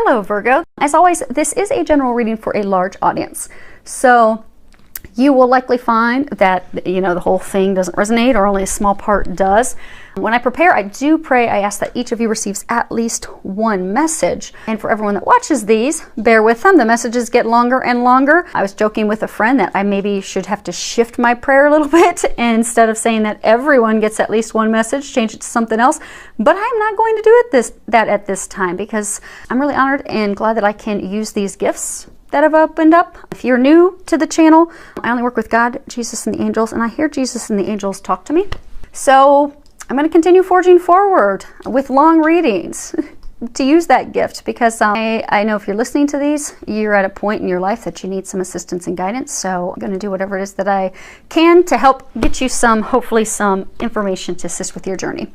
Hello, Virgo. As always, this is a general reading for a large audience. So you will likely find that, the whole thing doesn't resonate or only a small part does. When I prepare, I do pray, I ask that each of you receives at least one message. And for everyone that watches these, bear with them. The messages get longer and longer. I was joking with a friend that I maybe should have to shift my prayer a little bit. And instead of saying that everyone gets at least one message, change it to something else. But I'm not going to do that at this time, because I'm really honored and glad that I can use these gifts that have opened up. If you're new to the channel, I only work with God, Jesus, and the angels, and I hear Jesus and the angels talk to me. So I'm going to continue forging forward with long readings to use that gift, because I know if you're listening to these, you're at a point in your life that you need some assistance and guidance. So I'm going to do whatever it is that I can to help get you hopefully some information to assist with your journey.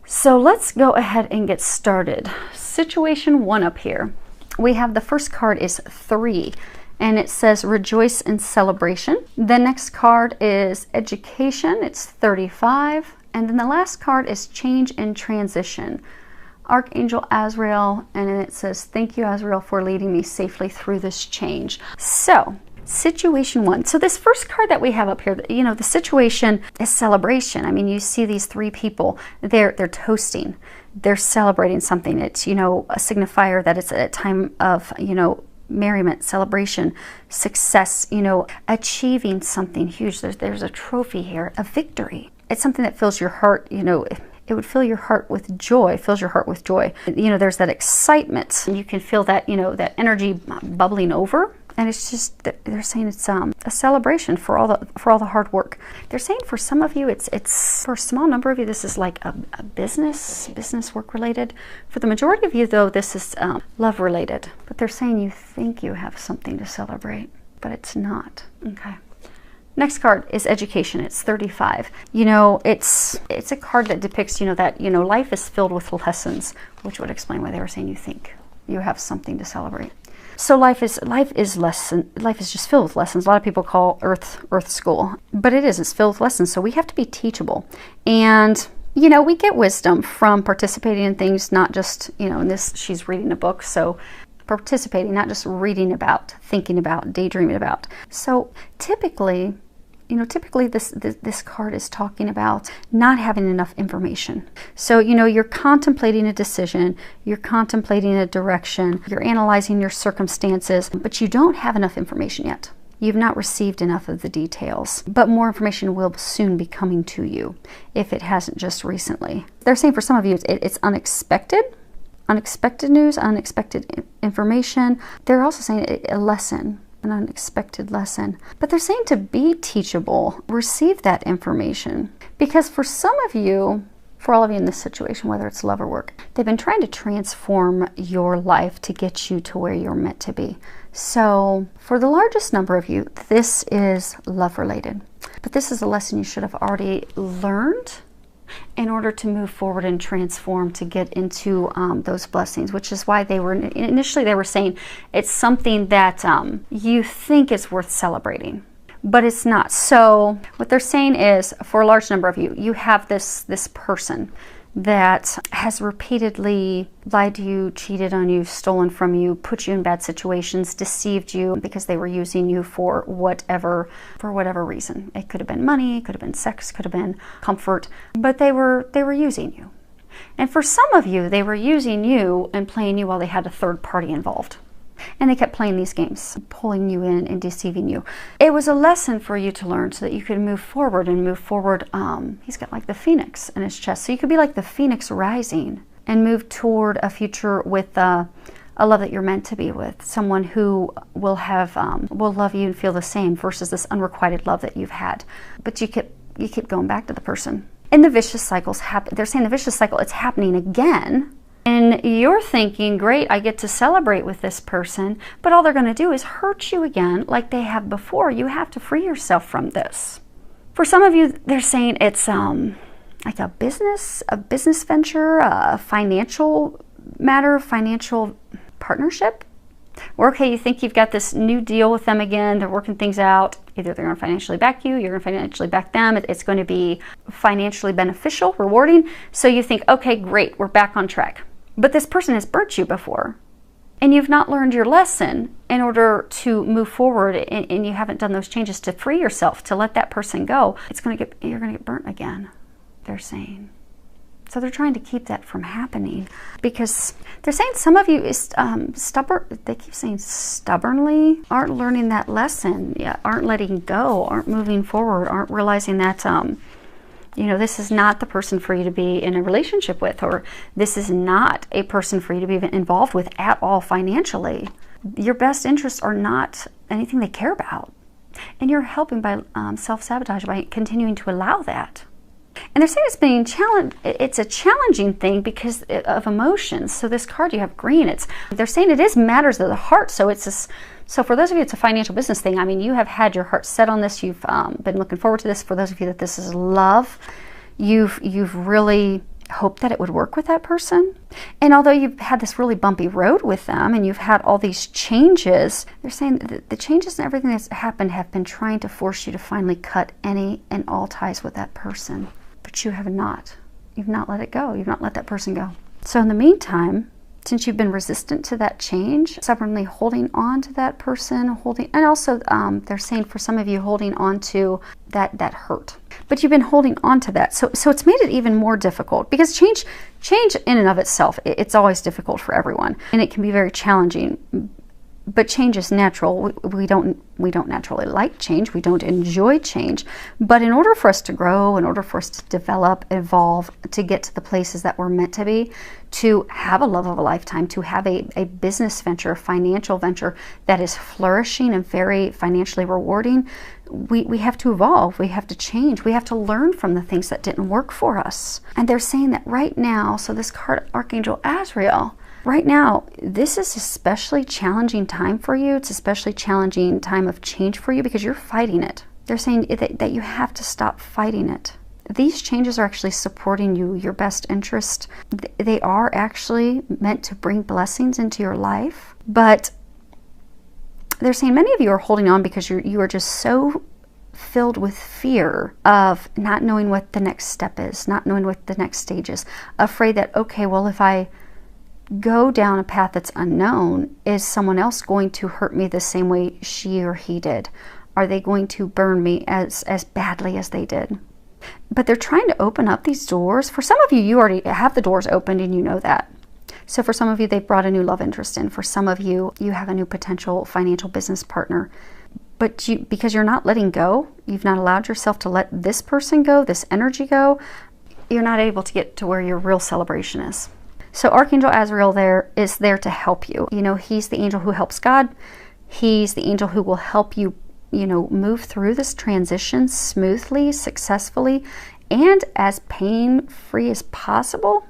So let's go ahead and get started. Situation 1 up here. We have the first card is 3, and it says rejoice and celebration. The next card is education. It's 35. And then the last card is change and transition. Archangel Azrael, and then it says, thank you, Azrael, for leading me safely through this change. So, situation 1. So this first card that we have up here, the situation is celebration. I mean, you see these 3 people, they're toasting. They're celebrating something. It's, a signifier that it's a time of, merriment, celebration, success, achieving something huge. There's a trophy here, a victory. It's something that fills your heart, it would fill your heart with joy, fills your heart with joy. There's that excitement. You can feel that, that energy bubbling over. And it's just, they're saying it's a celebration for all the hard work. They're saying for some of you, it's for a small number of you, this is like a business work related. For the majority of you, though, this is love related. But they're saying you think you have something to celebrate, but it's not. Okay. Next card is education. It's 35. It's a card that depicts, that, life is filled with lessons, which would explain why they were saying you think you have something to celebrate. So life is just filled with lessons. A lot of people call Earth school, but it's filled with lessons. So we have to be teachable. And, we get wisdom from participating in things, not just, in this, she's reading a book. So participating, not just reading about, thinking about, daydreaming about. So typically this card is talking about not having enough information. So, you're contemplating a decision, you're contemplating a direction, you're analyzing your circumstances, but you don't have enough information yet. You've not received enough of the details, but more information will soon be coming to you if it hasn't just recently. They're saying for some of you, it's unexpected news, unexpected information. They're also saying a lesson. An unexpected lesson. But they're saying to be teachable, receive that information. Because for some of you, for all of you in this situation, whether it's love or work, they've been trying to transform your life to get you to where you're meant to be. So for the largest number of you, this is love related. But this is a lesson you should have already learned in order to move forward and transform to get into those blessings, which is why initially they were saying it's something that you think is worth celebrating, but it's not. So what they're saying is, for a large number of you, you have this person that has repeatedly lied to you, cheated on you, stolen from you, put you in bad situations, deceived you because they were using you for whatever reason. It could have been money, it could have been sex, could have been comfort, but they were using you. And for some of you, they were using you and playing you while they had a third party involved. And they kept playing these games, pulling you in and deceiving you. It was a lesson for you to learn so that you could move forward and move forward. He's got like the phoenix in his chest. So you could be like the phoenix rising and move toward a future with a love that you're meant to be with. Someone who will love you and feel the same versus this unrequited love that you've had. But you keep going back to the person. And the vicious cycles happen. They're saying the vicious cycle, it's happening again. And you're thinking, great, I get to celebrate with this person, but all they're going to do is hurt you again like they have before. You have to free yourself from this. For some of you, they're saying it's like a business venture, a financial matter, financial partnership. Or okay, you think you've got this new deal with them again, they're working things out. Either they're going to financially back you, you're going to financially back them. It's going to be financially beneficial, rewarding. So you think, okay, great, we're back on track. But this person has burnt you before. and you've not learned your lesson in order to move forward, and you haven't done those changes to free yourself, to let that person go, you're going to get burnt again, they're saying. So they're trying to keep that from happening, because they're saying some of you is stubborn. They keep saying stubbornly aren't learning that lesson, aren't letting go, aren't moving forward, aren't realizing that this is not the person for you to be in a relationship with, or this is not a person for you to be involved with at all financially. Your best interests are not anything they care about, and you're helping by self-sabotage by continuing to allow that. And they're saying it's being it's a challenging thing because of emotions. So this card you have green, they're saying it is matters of the heart. So so for those of you, it's a financial business thing. I mean, you have had your heart set on this. You've been looking forward to this. For those of you that this is love, you've really hoped that it would work with that person. And although you've had this really bumpy road with them and you've had all these changes, they're saying that the changes and everything that's happened have been trying to force you to finally cut any and all ties with that person. But you have not. You've not let it go. You've not let that person go. So in the meantime, since you've been resistant to that change, stubbornly holding on to that person, and also they're saying for some of you holding on to that hurt. But you've been holding on to that. So it's made it even more difficult, because change in and of itself, it's always difficult for everyone. And it can be very challenging. But change is natural. We don't naturally like change. We don't enjoy change. But in order for us to grow, in order for us to develop, evolve, to get to the places that we're meant to be, to have a love of a lifetime, to have a business venture, a financial venture that is flourishing and very financially rewarding, we have to evolve. We have to change. We have to learn from the things that didn't work for us. And they're saying that right now, so this card, Archangel Azrael, right now, this is especially challenging time for you. It's especially challenging time of change for you because you're fighting it. They're saying that you have to stop fighting it. These changes are actually supporting you, your best interest. They are actually meant to bring blessings into your life. But they're saying many of you are holding on because you are just so filled with fear of not knowing what the next step is, not knowing what the next stage is. Afraid that, okay, well, if I go down a path that's unknown, is someone else going to hurt me the same way she or he did? Are they going to burn me as badly as they did? But they're trying to open up these doors. For some of you, you already have the doors opened and you know that. So for some of you, they've brought a new love interest in. For some of you, you have a new potential financial business partner. But because you're not letting go, you've not allowed yourself to let this person go, this energy go, you're not able to get to where your real celebration is. So Archangel Azrael is there to help you. He's the angel who helps God. He's the angel who will help you, move through this transition smoothly, successfully, and as pain-free as possible.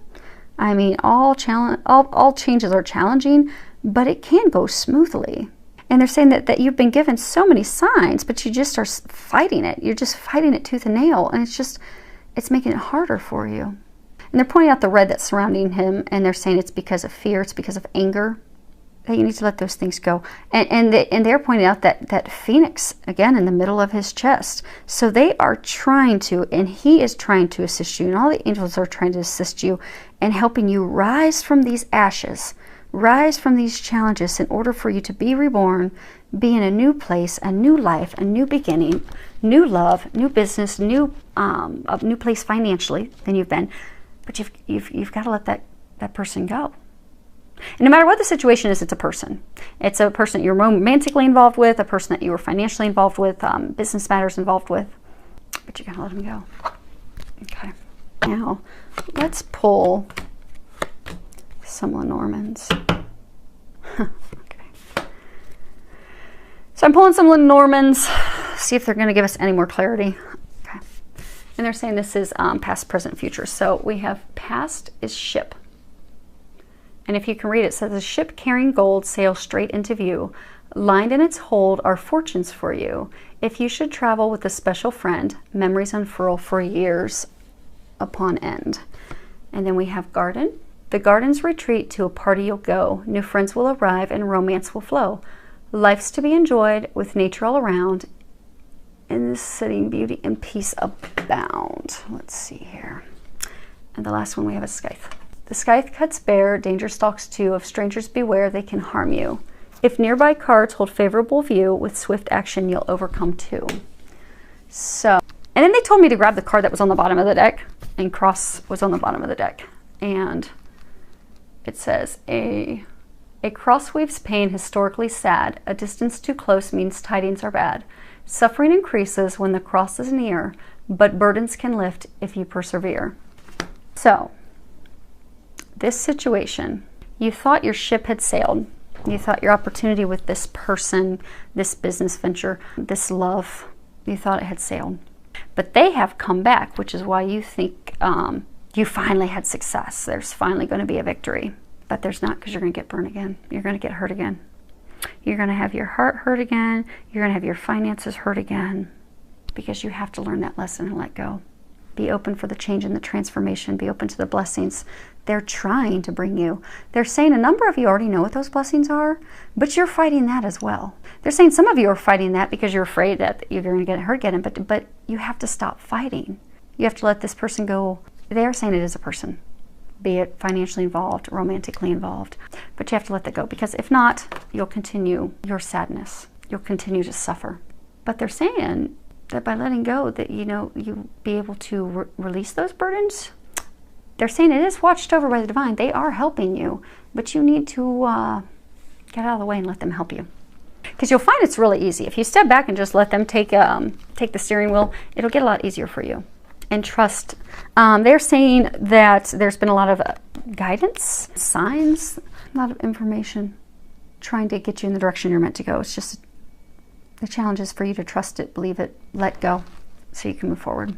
I mean, all changes are challenging, but it can go smoothly. And they're saying that you've been given so many signs, but you just are fighting it. You're just fighting it tooth and nail, and it's making it harder for you. And they're pointing out the red that's surrounding him, and they're saying it's because of fear, it's because of anger, that you need to let those things go. And they're pointing out that Phoenix, again, in the middle of his chest. So they are trying to, and he is trying to assist you, and all the angels are trying to assist you and helping you rise from these ashes, rise from these challenges in order for you to be reborn, be in a new place, a new life, a new beginning, new love, new business, a new place financially than you've been. But you've got to let that person go. And no matter what the situation is, it's a person. It's a person that you're romantically involved with, a person that you were financially involved with, business matters involved with. But you got to let them go. Okay. Now, let's pull some Lenormands. Okay. So I'm pulling some Lenormands, see if they're going to give us any more clarity. Okay. And they're saying this is past, present, future. So we have past is ship. And if you can read it, it says, a ship carrying gold sails straight into view. Lined in its hold are fortunes for you. If you should travel with a special friend, memories unfurl for years upon end. And then we have garden. The gardens retreat to a party you'll go. New friends will arrive and romance will flow. Life's to be enjoyed with nature all around. In this setting, beauty and peace abound. Let's see here. And the last one we have is Scythe. The sky cuts bare, danger stalks too, of strangers beware, they can harm you. If nearby cards hold favorable view, with swift action you'll overcome too. So, and then they told me to grab the card that was on the bottom of the deck, and cross was on the bottom of the deck. And it says, a cross weaves pain historically sad, a distance too close means tidings are bad. Suffering increases when the cross is near, but burdens can lift if you persevere. So, this situation, you thought your ship had sailed. You thought your opportunity with this person, this business venture, this love, you thought it had sailed. But they have come back, which is why you think you finally had success. There's finally going to be a victory. But there's not, because you're going to get burned again. You're going to get hurt again. You're going to have your heart hurt again. You're going to have your finances hurt again. Because you have to learn that lesson and let go. Be open for the change and the transformation. Be open to the blessings they're trying to bring you. They're saying a number of you already know what those blessings are, but you're fighting that as well. They're saying some of you are fighting that because you're afraid that you're going to get hurt again, but you have to stop fighting. You have to let this person go. They're saying it is a person, be it financially involved, romantically involved, but you have to let that go, because if not, you'll continue your sadness. You'll continue to suffer. But they're saying that by letting go, that you'll be able to release those burdens. They're saying it is watched over by the divine. They are helping you, but you need to get out of the way and let them help you. Because you'll find it's really easy. If you step back and just let them take the steering wheel, it'll get a lot easier for you. And trust. They're saying that there's been a lot of guidance, signs, a lot of information trying to get you in the direction you're meant to go. It's just the challenge is for you to trust it, believe it, let go, so you can move forward.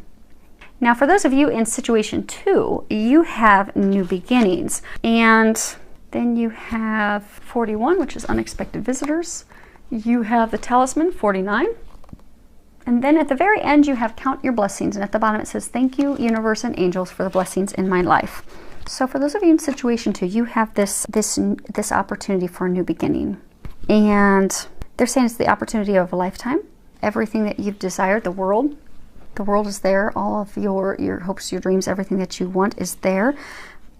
Now, for those of you in situation 2, you have new beginnings. And then you have 41, which is unexpected visitors. You have the talisman, 49. And then at the very end, you have count your blessings. And at the bottom, it says, thank you, universe and angels, for the blessings in my life. So for those of you in situation 2, you have this opportunity for a new beginning. And they're saying it's the opportunity of a lifetime. Everything that you've desired, the world is there. All of your hopes, your dreams, everything that you want is there.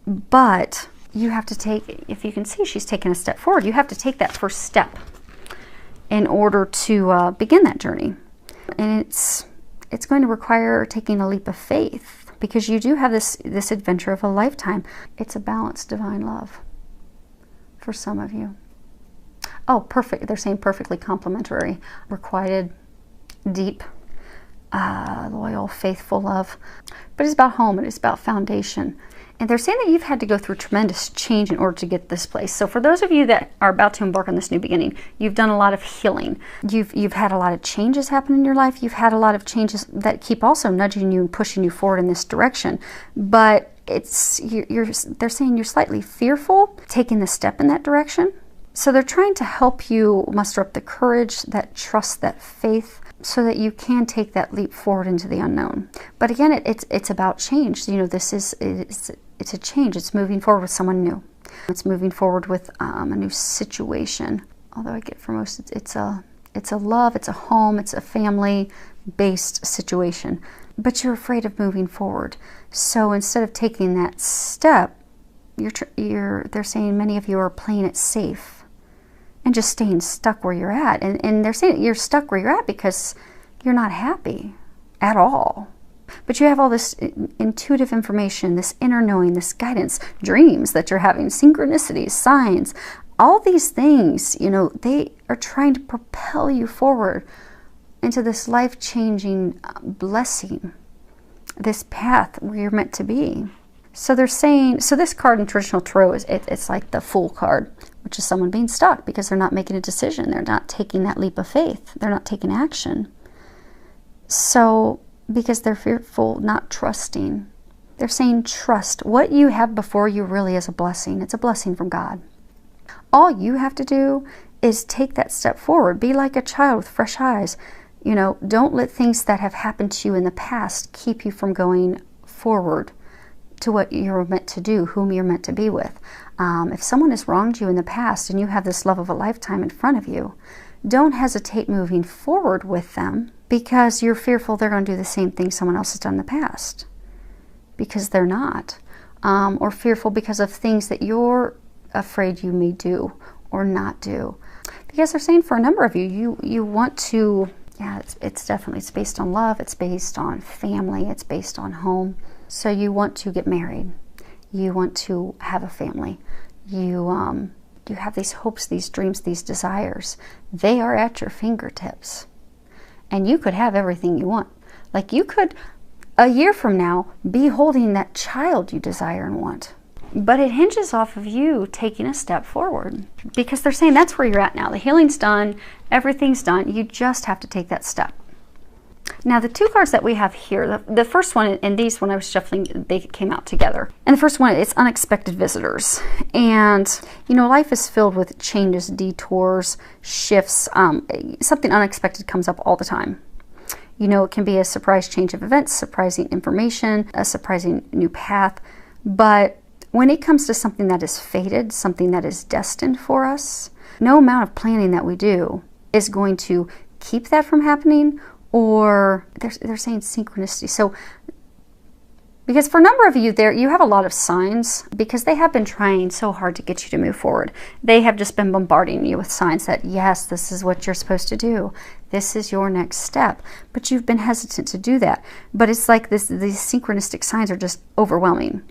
But you have to take, if you can see, she's taking a step forward. You have to take that first step in order to begin that journey. And it's going to require taking a leap of faith, because you do have this adventure of a lifetime. It's a balanced divine love for some of you. Oh, perfect. They're saying perfectly complementary, requited, deep, loyal, faithful love. But it's about home, and it's about foundation. And they're saying that you've had to go through tremendous change in order to get this place. So for those of you that are about to embark on this new beginning, you've done a lot of healing. You've had a lot of changes happen in your life. You've had a lot of changes that keep also nudging you and pushing you forward in this direction. But they're saying you're slightly fearful taking the step in that direction. So they're trying to help you muster up the courage, that trust, that faith, so that you can take that leap forward into the unknown. But again, it's about change. It's a change. It's moving forward with someone new. It's moving forward with a new situation. Although I get for most, it's a love, it's a home, it's a family-based situation. But you're afraid of moving forward. So instead of taking that step, they're saying many of you are playing it safe and just staying stuck where you're at. And they're saying you're stuck where you're at because you're not happy at all. But you have all this intuitive information, this inner knowing, this guidance, dreams that you're having, synchronicities, signs, all these things, they are trying to propel you forward into this life-changing blessing, this path where you're meant to be. So they're saying, so this card in traditional tarot it's like the Fool card, which is someone being stuck because they're not making a decision. They're not taking that leap of faith. They're not taking action. So because they're fearful, not trusting. They're saying trust. What you have before you really is a blessing. It's a blessing from God. All you have to do is take that step forward. Be like a child with fresh eyes. Don't let things that have happened to you in the past keep you from going forward to what you're meant to do, whom you're meant to be with. If someone has wronged you in the past and you have this love of a lifetime in front of you, don't hesitate moving forward with them, because you're fearful they're going to do the same thing someone else has done in the past. Because they're not. or fearful because of things that you're afraid you may do or not do. Because they're saying for a number of you, you want to, yeah, it's definitely, it's based on love, it's based on family, it's based on home. So you want to get married, you want to have a family, you have these hopes, these dreams, these desires. They are at your fingertips. And you could have everything you want. Like you could, a year from now, be holding that child you desire and want. But it hinges off of you taking a step forward. Because they're saying that's where you're at now. The healing's done, everything's done. You just have to take that step. Now the two cards that we have here, the first one, and these when I was shuffling, they came out together. And the first one, it's unexpected visitors. And, you know, life is filled with changes, detours, shifts. Something unexpected comes up all the time. You know, it can be a surprise change of events, surprising information, a surprising new path. But when it comes to something that is fated, something that is destined for us, no amount of planning that we do is going to keep that from happening. Or they're saying synchronicity. So, because for a number of you there, you have a lot of signs because they have been trying so hard to get you to move forward. They have just been bombarding you with signs that, yes, this is what you're supposed to do. This is your next step. But you've been hesitant to do that. But it's like these synchronistic signs are just overwhelming.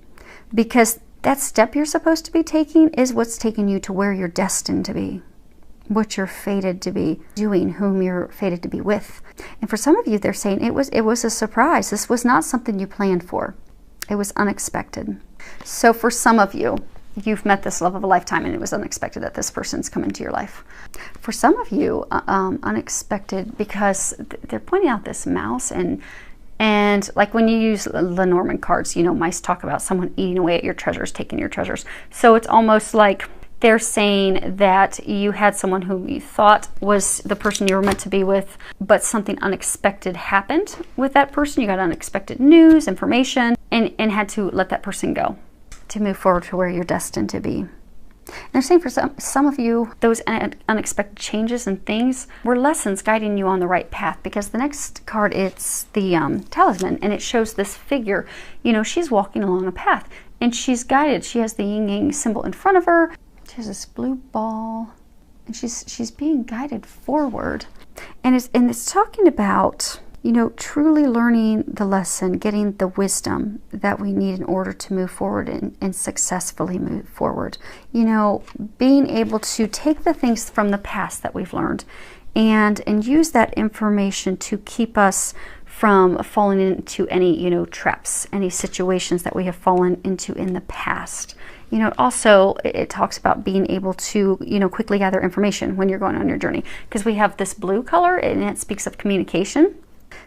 Because that step you're supposed to be taking is what's taking you to where you're destined to be. What you're fated to be doing, whom you're fated to be with. And for some of you, they're saying it was a surprise. This was not something you planned for. It was unexpected. So for some of you, you've met this love of a lifetime and it was unexpected that this person's come into your life. For some of you, unexpected because they're pointing out this mouse and like when you use Lenormand cards, you know, mice talk about someone eating away at your treasures, taking your treasures. So it's almost like they're saying that you had someone who you thought was the person you were meant to be with, but something unexpected happened with that person. You got unexpected news, information, and had to let that person go to move forward to where you're destined to be. And they're saying for some of you, those unexpected changes and things were lessons guiding you on the right path. Because the next card, it's the talisman, and it shows this figure. You know, she's walking along a path, and she's guided. She has the yin-yang symbol in front of her. She has this blue ball, and she's being guided forward. And it's talking about, you know, truly learning the lesson, getting the wisdom that we need in order to move forward and successfully move forward. You know, being able to take the things from the past that we've learned and use that information to keep us from falling into any, you know, traps, any situations that we have fallen into in the past. You know, also it talks about being able to, you know, quickly gather information when you're going on your journey, because we have this blue color and it speaks of communication.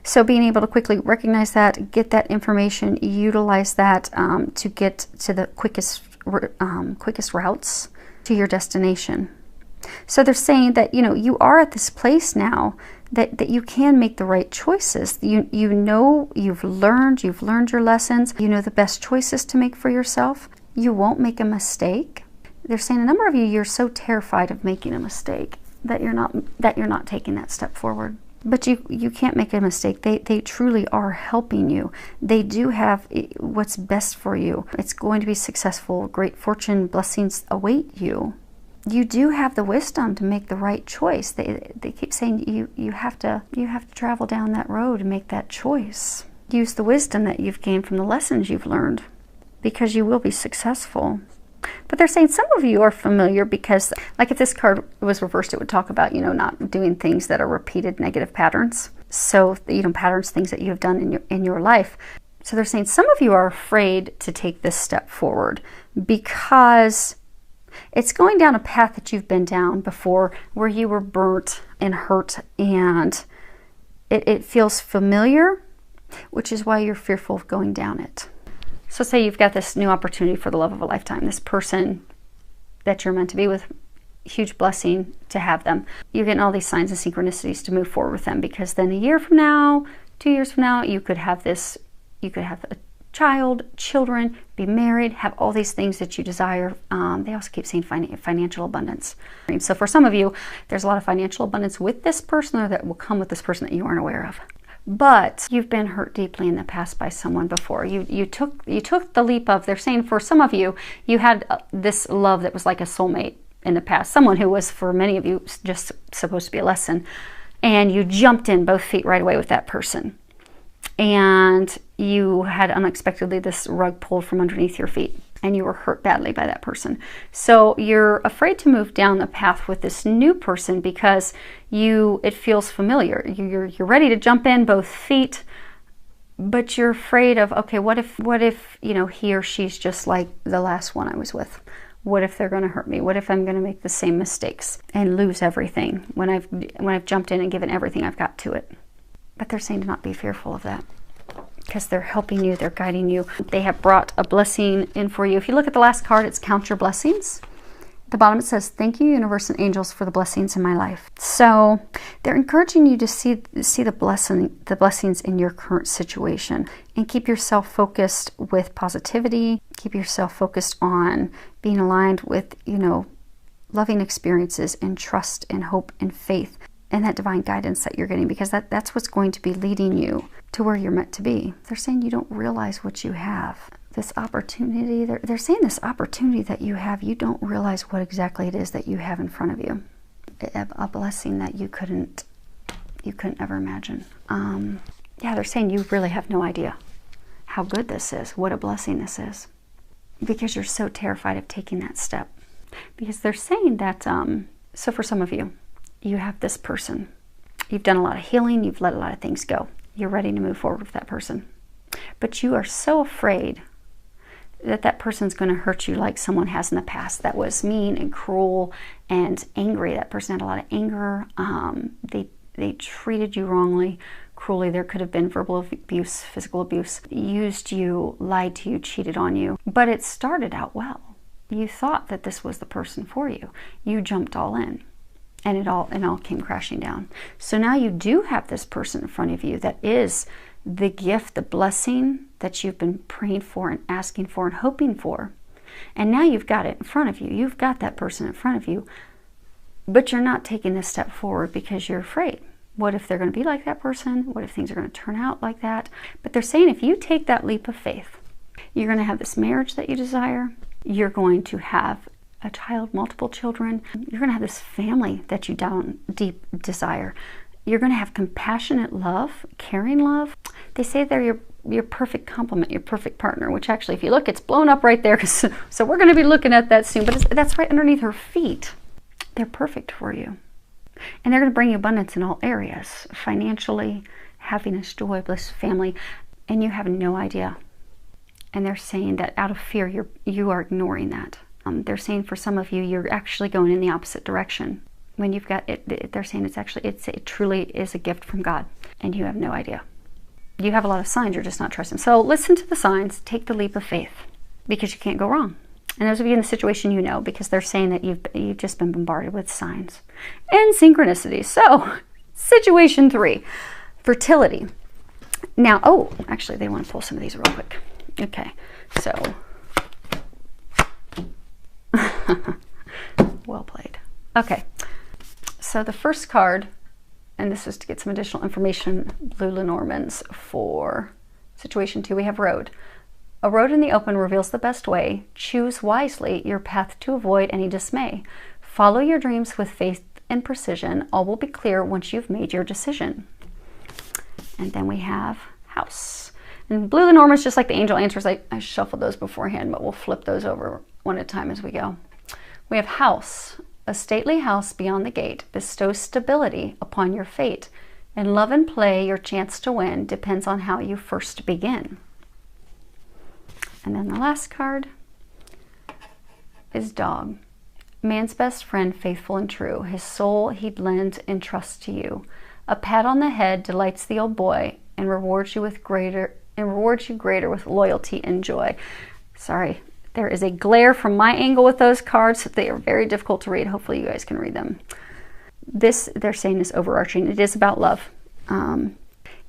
So being able to quickly recognize that, get that information, utilize that to get to the quickest routes to your destination. So they're saying that, you know, you are at this place now that you can make the right choices. You know, you've learned your lessons. You know the best choices to make for yourself. You won't make a mistake. They're saying a number of you, you're so terrified of making a mistake that you're not taking that step forward. But you can't make a mistake. They truly are helping you. They do have what's best for you. It's going to be successful. Great fortune, blessings await you. You do have the wisdom to make the right choice. They keep saying you have to travel down that road and make that choice. Use the wisdom that you've gained from the lessons you've learned, because you will be successful. But they're saying some of you are familiar because, like if this card was reversed, it would talk about, you know, not doing things that are repeated negative patterns. So, you know, patterns, things that you have done in your life. So they're saying some of you are afraid to take this step forward because it's going down a path that you've been down before, where you were burnt and hurt, and it feels familiar, which is why you're fearful of going down it. So say you've got this new opportunity for the love of a lifetime, this person that you're meant to be with, huge blessing to have them. You're getting all these signs and synchronicities to move forward with them, because then a year from now, 2 years from now, you could have a child, children, be married, have all these things that you desire. They also keep saying financial abundance. So for some of you, there's a lot of financial abundance with this person, or that will come with this person that you aren't aware of. but you've been hurt deeply in the past by someone before. You took the leap of, they're saying for some of you, you had this love that was like a soulmate in the past, someone who was for many of you just supposed to be a lesson, and you jumped in both feet right away with that person, and you had unexpectedly this rug pulled from underneath your feet, and you were hurt badly by that person. So you're afraid to move down the path with this new person because it feels familiar. You're ready to jump in both feet, but you're afraid of, okay, what if he or she's just like the last one I was with? What if they're going to hurt me? What if I'm going to make the same mistakes and lose everything when I've jumped in and given everything I've got to it? But they're saying to not be fearful of that, because they're helping you, they're guiding you. They have brought a blessing in for you. If you look at the last card, it's count your blessings. At the bottom it says, thank you, universe and angels, for the blessings in my life. So they're encouraging you to see the blessings in your current situation, and keep yourself focused with positivity. Keep yourself focused on being aligned with, loving experiences and trust and hope and faith and that divine guidance that you're getting, because that's what's going to be leading you to where you're meant to be. They're saying you don't realize what you have. This opportunity, they're saying this opportunity that you have, you don't realize what exactly it is that you have in front of you. A blessing that you couldn't ever imagine. Yeah, they're saying you really have no idea how good this is, what a blessing this is, because you're so terrified of taking that step. Because they're saying that, so for some of you, you have this person. You've done a lot of healing, you've let a lot of things go. You're ready to move forward with that person. But you are so afraid that person's going to hurt you like someone has in the past that was mean and cruel and angry. That person had a lot of anger. They treated you wrongly, cruelly. There could have been verbal abuse, physical abuse, used you, lied to you, cheated on you. But it started out well. You thought that this was the person for you. You jumped all in, and it all came crashing down. So now you do have this person in front of you that is the gift, the blessing that you've been praying for and asking for and hoping for. And now you've got it in front of you. You've got that person in front of you, but you're not taking this step forward because you're afraid. What if they're going to be like that person? What if things are going to turn out like that? But they're saying if you take that leap of faith, you're going to have this marriage that you desire. You're going to have a child, multiple children. You're going to have this family that you down deep desire. You're going to have compassionate love, caring love. They say they're your perfect complement, your perfect partner, which actually, if you look, it's blown up right there. So we're going to be looking at that soon, but that's right underneath her feet. They're perfect for you. And they're going to bring you abundance in all areas, financially, happiness, joy, bliss, family, and you have no idea. And they're saying that out of fear, you are ignoring that. They're saying for some of you, you're actually going in the opposite direction. When you've got it, they're saying it truly is a gift from God, and you have no idea. You have a lot of signs, you're just not trusting. So listen to the signs, take the leap of faith, because you can't go wrong. And those of you in the situation, you know, because they're saying that you've just been bombarded with signs and synchronicities. So situation 3, fertility. Now, actually, they want to pull some of these real quick. Okay, so well played. Okay, so the first card, and this is to get some additional information, Blue Lenormands, for situation 2, we have road. A road in the open reveals the best way. Choose wisely your path to avoid any dismay. Follow your dreams with faith and precision. All will be clear once you've made your decision. And then we have house. And Blue Lenormand is just like the angel answers. I shuffled those beforehand, but we'll flip those over one at a time as we go. We have house. A stately house beyond the gate bestows stability upon your fate. In love and play, your chance to win depends on how you first begin. And then the last card is dog. Man's best friend, faithful and true. His soul he'd lend in trust to you. A pat on the head delights the old boy and rewards you greater with loyalty and joy. Sorry, there is a glare from my angle with those cards. They are very difficult to read. Hopefully you guys can read them. This, they're saying, is overarching. It is about love.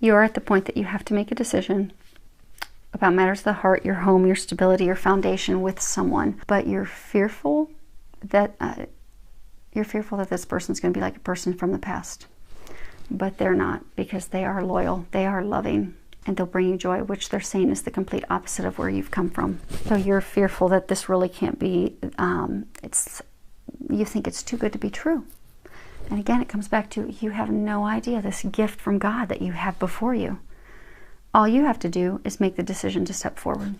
You are at the point that you have to make a decision about matters of the heart, your home, your stability, your foundation with someone, but you're fearful that this person's going to be like a person from the past. but they're not, because they are loyal, they are loving, and they'll bring you joy, which they're saying is the complete opposite of where you've come from. So you're fearful that this really can't be, you think it's too good to be true. And again, it comes back to, you have no idea this gift from God that you have before you. All you have to do is make the decision to step forward.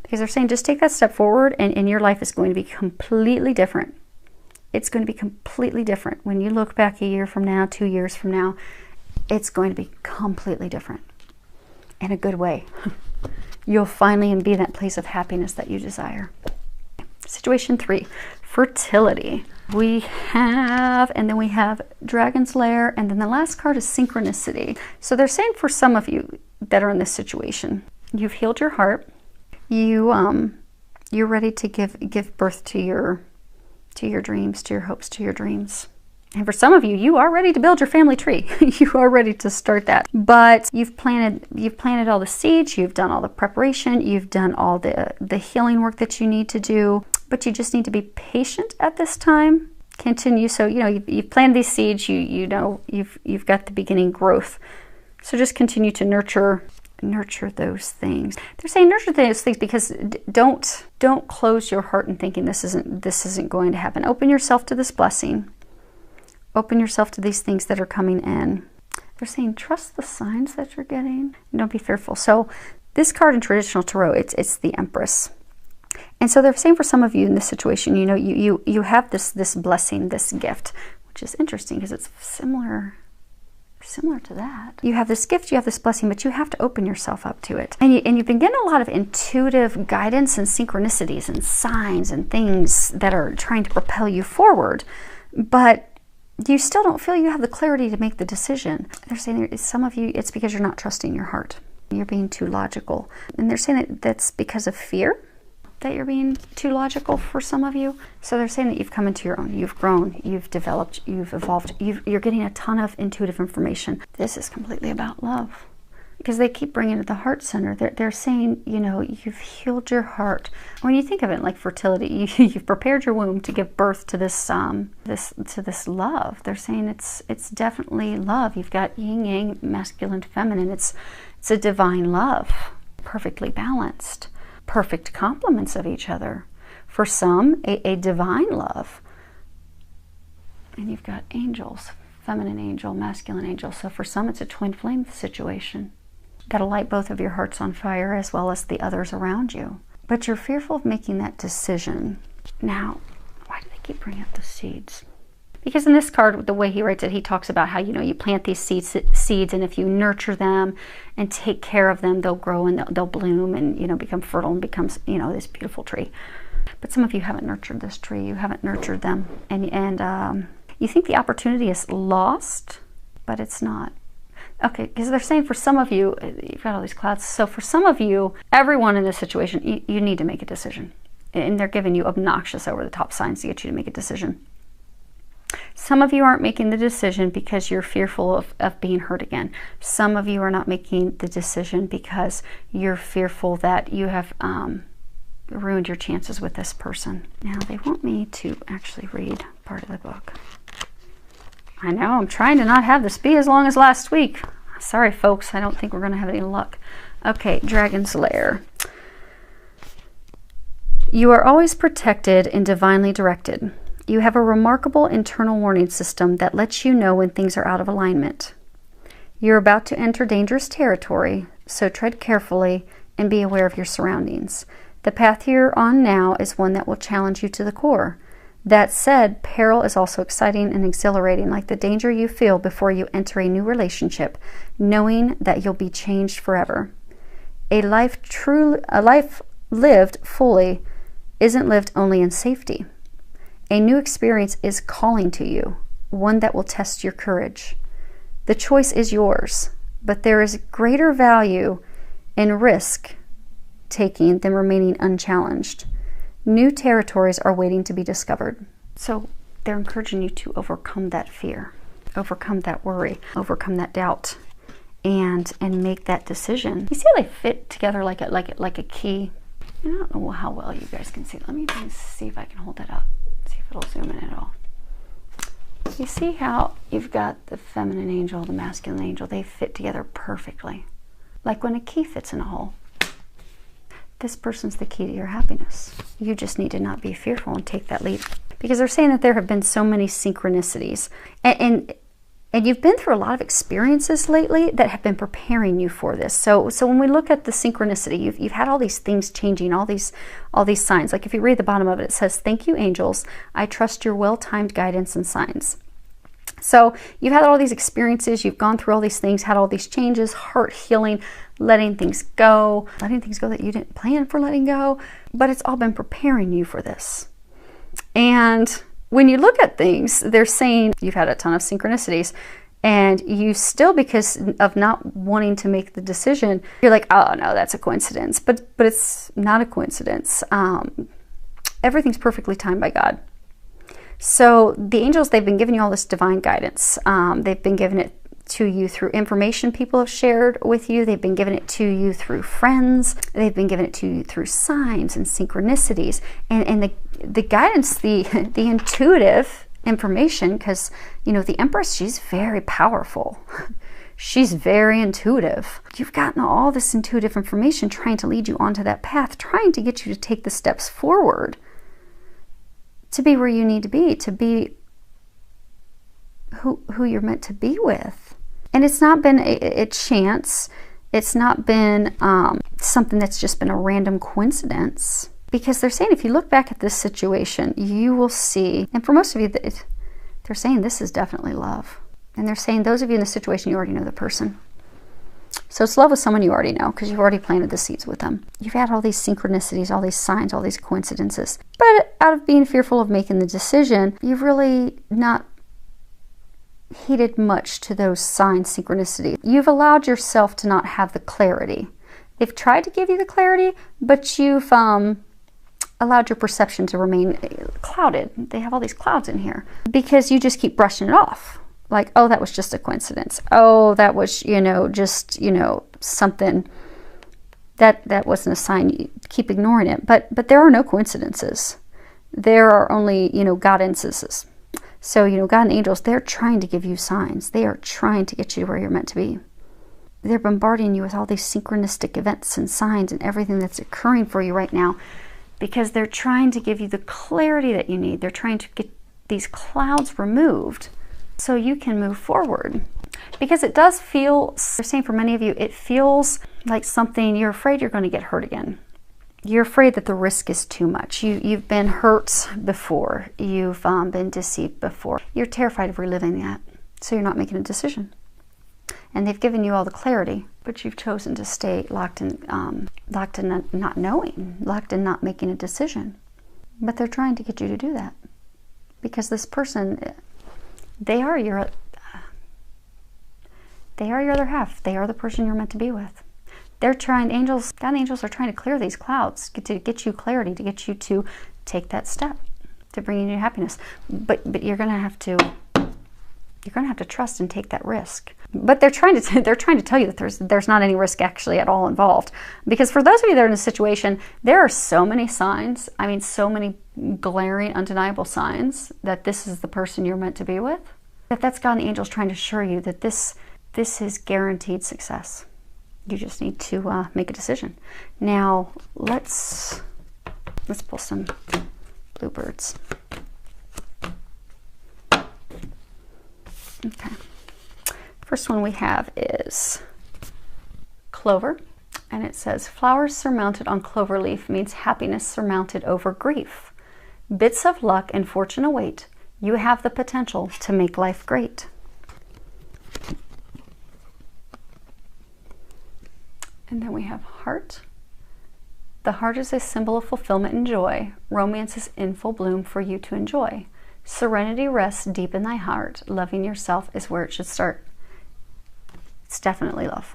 Because they're saying, just take that step forward, and your life is going to be completely different. It's going to be completely different. When you look back a year from now, 2 years from now, it's going to be completely different. In a good way. You'll finally be in that place of happiness that you desire. Situation 3, fertility. We have, and then we have Dragon's Lair, and then the last card is synchronicity. So they're saying for some of you that are in this situation, you've healed your heart. You're ready to give birth to your dreams, to your hopes, to your dreams. And for some of you, you are ready to build your family tree. You are ready to start that. But you've planted all the seeds, you've done all the preparation, you've done all the healing work that you need to do, but you just need to be patient at this time. Continue. So, you've planted these seeds, you've got the beginning growth. So just continue to nurture those things. They're saying nurture those things because don't close your heart and thinking this isn't going to happen. Open yourself to this blessing. Open yourself to these things that are coming in. They're saying trust the signs that you're getting. Don't be fearful. So this card in traditional tarot, it's the Empress. And so they're saying for some of you in this situation, you have this blessing, this gift, which is interesting because it's similar to that. You have this gift, you have this blessing, but you have to open yourself up to it. And you've been getting a lot of intuitive guidance and synchronicities and signs and things that are trying to propel you forward. But you still don't feel you have the clarity to make the decision. They're saying some of you, it's because you're not trusting your heart. You're being too logical. And they're saying that's because of fear that you're being too logical for some of you. So they're saying that you've come into your own. You've grown, you've developed, you've evolved. You're getting a ton of intuitive information. This is completely about love. Because they keep bringing it to the heart center. They're saying, you've healed your heart. When you think of it like fertility, you've prepared your womb to give birth to this love. They're saying it's definitely love. You've got yin yang, masculine, feminine. It's a divine love, perfectly balanced, perfect complements of each other. For some, a divine love. And you've got angels, feminine angel, masculine angel. So for some, it's a twin flame situation. That'll light both of your hearts on fire as well as the others around you. But you're fearful of making that decision. Now, why do they keep bringing up the seeds? Because in this card, the way he writes it, he talks about how, you plant these seeds, and if you nurture them and take care of them, they'll grow and they'll bloom and, become fertile and becomes, this beautiful tree. But some of you haven't nurtured this tree. You haven't nurtured them. And you think the opportunity is lost, but it's not. Okay, because they're saying for some of you, you've got all these clouds. So for some of you, everyone in this situation, you need to make a decision. And they're giving you obnoxious over-the-top signs to get you to make a decision. Some of you aren't making the decision because you're fearful of being hurt again. Some of you are not making the decision because you're fearful that you have ruined your chances with this person. Now, they want me to actually read part of the book. I know, I'm trying to not have this be as long as last week. Sorry, folks, I don't think we're going to have any luck. Okay, Dragon's Lair. You are always protected and divinely directed. You have a remarkable internal warning system that lets you know when things are out of alignment. You're about to enter dangerous territory, so tread carefully and be aware of your surroundings. The path you're on now is one that will challenge you to the core. That said, peril is also exciting and exhilarating, like the danger you feel before you enter a new relationship, knowing that you'll be changed forever. A life lived fully isn't lived only in safety. A new experience is calling to you, one that will test your courage. The choice is yours, but there is greater value in risk taking than remaining unchallenged. New territories are waiting to be discovered. So they're encouraging you to overcome that fear, overcome that worry, overcome that doubt, and make that decision. You see how they fit together like a key? I don't know how well you guys can see. Let me just see if I can hold that up. See if it'll zoom in at all. You see how you've got the feminine angel, the masculine angel, they fit together perfectly. Like when a key fits in a hole. This person's the key to your happiness. You just need to not be fearful and take that leap. Because they're saying that there have been so many synchronicities. And you've been through a lot of experiences lately that have been preparing you for this. So when we look at the synchronicity, you've had all these things changing, all these signs. Like if you read the bottom of it, it says, "Thank you, angels. I trust your well-timed guidance and signs." So you've had all these experiences, you've gone through all these things, had all these changes, heart healing, letting things go that you didn't plan for letting go, but it's all been preparing you for this. And when you look at things, they're saying you've had a ton of synchronicities, and you still, because of not wanting to make the decision, you're like, oh no, that's a coincidence. But it's not a coincidence. Everything's perfectly timed by God. So the angels, they've been giving you all this divine guidance. They've been giving it to you through information people have shared with you. They've been giving it to you through friends. They've been giving it to you through signs and synchronicities. And the guidance, the intuitive information, because, you know, the Empress, she's very powerful. She's very intuitive. You've gotten all this intuitive information trying to lead you onto that path, trying to get you to take the steps forward to be where you need to be who you're meant to be with. And it's not been a chance. It's not been something that's just been a random coincidence. Because they're saying if you look back at this situation, you will see, and for most of you, they're saying this is definitely love. And they're saying those of you in the situation, you already know the person. So it's love with someone you already know, because you've already planted the seeds with them. You've had all these synchronicities, all these signs, all these coincidences. But out of being fearful of making the decision, you've really not heeded much to those signs, synchronicities. You've allowed yourself to not have the clarity. They've tried to give you the clarity, but you've allowed your perception to remain clouded. They have all these clouds in here because you just keep brushing it off. Like, oh, that was just a coincidence. Oh, that was, just, something that wasn't a sign. You keep ignoring it. But there are no coincidences. There are only, guidances. So, God and angels, they're trying to give you signs. They are trying to get you to where you're meant to be. They're bombarding you with all these synchronistic events and signs and everything that's occurring for you right now, because they're trying to give you the clarity that you need. They're trying to get these clouds removed so you can move forward. Because it does feel, they're saying for many of you, it feels like something, you're afraid you're going to get hurt again. You're afraid that the risk is too much. You've been hurt before. You've been deceived before. You're terrified of reliving that, so you're not making a decision. And they've given you all the clarity, but you've chosen to stay locked in not knowing, locked in not making a decision. But they're trying to get you to do that, because this person, they are your other half. They are the person you're meant to be with. They're trying, angels, God and angels are trying to clear these clouds, to get you clarity, to get you to take that step, to bring you happiness. But you're going to have to trust and take that risk. But they're trying to tell you that there's not any risk actually at all involved. Because for those of you that are in a situation, there are so many signs, so many glaring, undeniable signs that this is the person you're meant to be with. That's God and angels trying to assure you that this is guaranteed success. You just need to make a decision. Now, let's pull some bluebirds. Okay. First one we have is clover, and it says, flowers surmounted on clover leaf means happiness surmounted over grief. Bits of luck and fortune await. You have the potential to make life great. And then we have heart. The heart is a symbol of fulfillment and joy. Romance is in full bloom for you to enjoy. Serenity rests deep in thy heart. Loving yourself is where it should start. It's definitely love.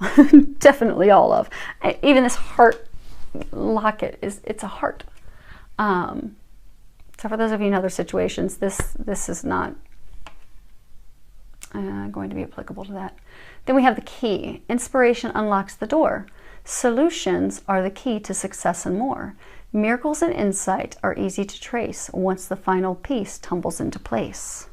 Definitely all love. Even this heart locket, it's a heart. So for those of you in other situations, this is not going to be applicable to that. Then we have the key. Inspiration unlocks the door. Solutions are the key to success and more. Miracles and insight are easy to trace once the final piece tumbles into place.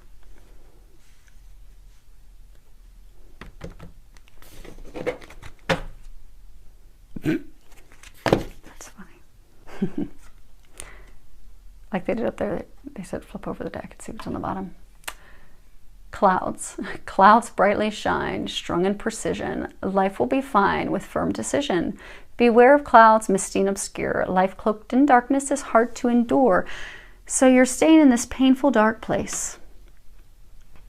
That's funny. Like they did up there, they said flip over the deck and see what's on the bottom. Clouds. Clouds brightly shine, strung in precision. Life will be fine with firm decision. Beware of clouds, misty and obscure. Life cloaked in darkness is hard to endure. So you're staying in this painful, dark place,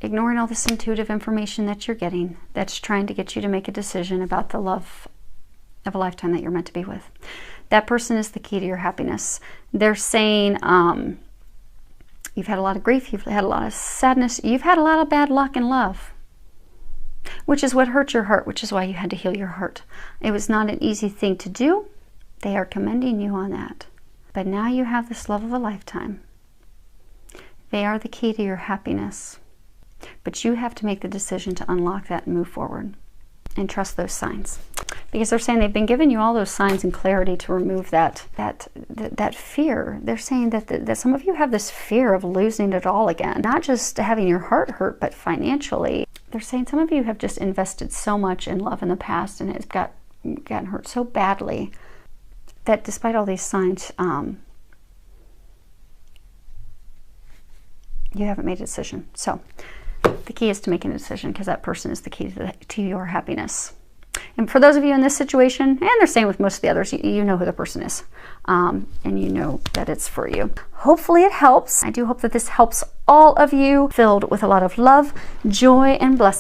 ignoring all this intuitive information that you're getting that's trying to get you to make a decision about the love of a lifetime that you're meant to be with. That person is the key to your happiness. They're saying you've had a lot of grief, you've had a lot of sadness, you've had a lot of bad luck in love, which is what hurt your heart, which is why you had to heal your heart. It was not an easy thing to do. They are commending you on that. But now you have this love of a lifetime. They are the key to your happiness. But you have to make the decision to unlock that and move forward and trust those signs. Because they're saying they've been giving you all those signs and clarity to remove that fear. They're saying that some of you have this fear of losing it all again. Not just having your heart hurt, but financially. They're saying some of you have just invested so much in love in the past and it's gotten hurt so badly that despite all these signs, you haven't made a decision. So the key is to making a decision, because that person is the key to your happiness. And for those of you in this situation, and they're saying with most of the others, you know who the person is, and you know that it's for you. Hopefully it helps. I do hope that this helps all of you, filled with a lot of love, joy, and blessing.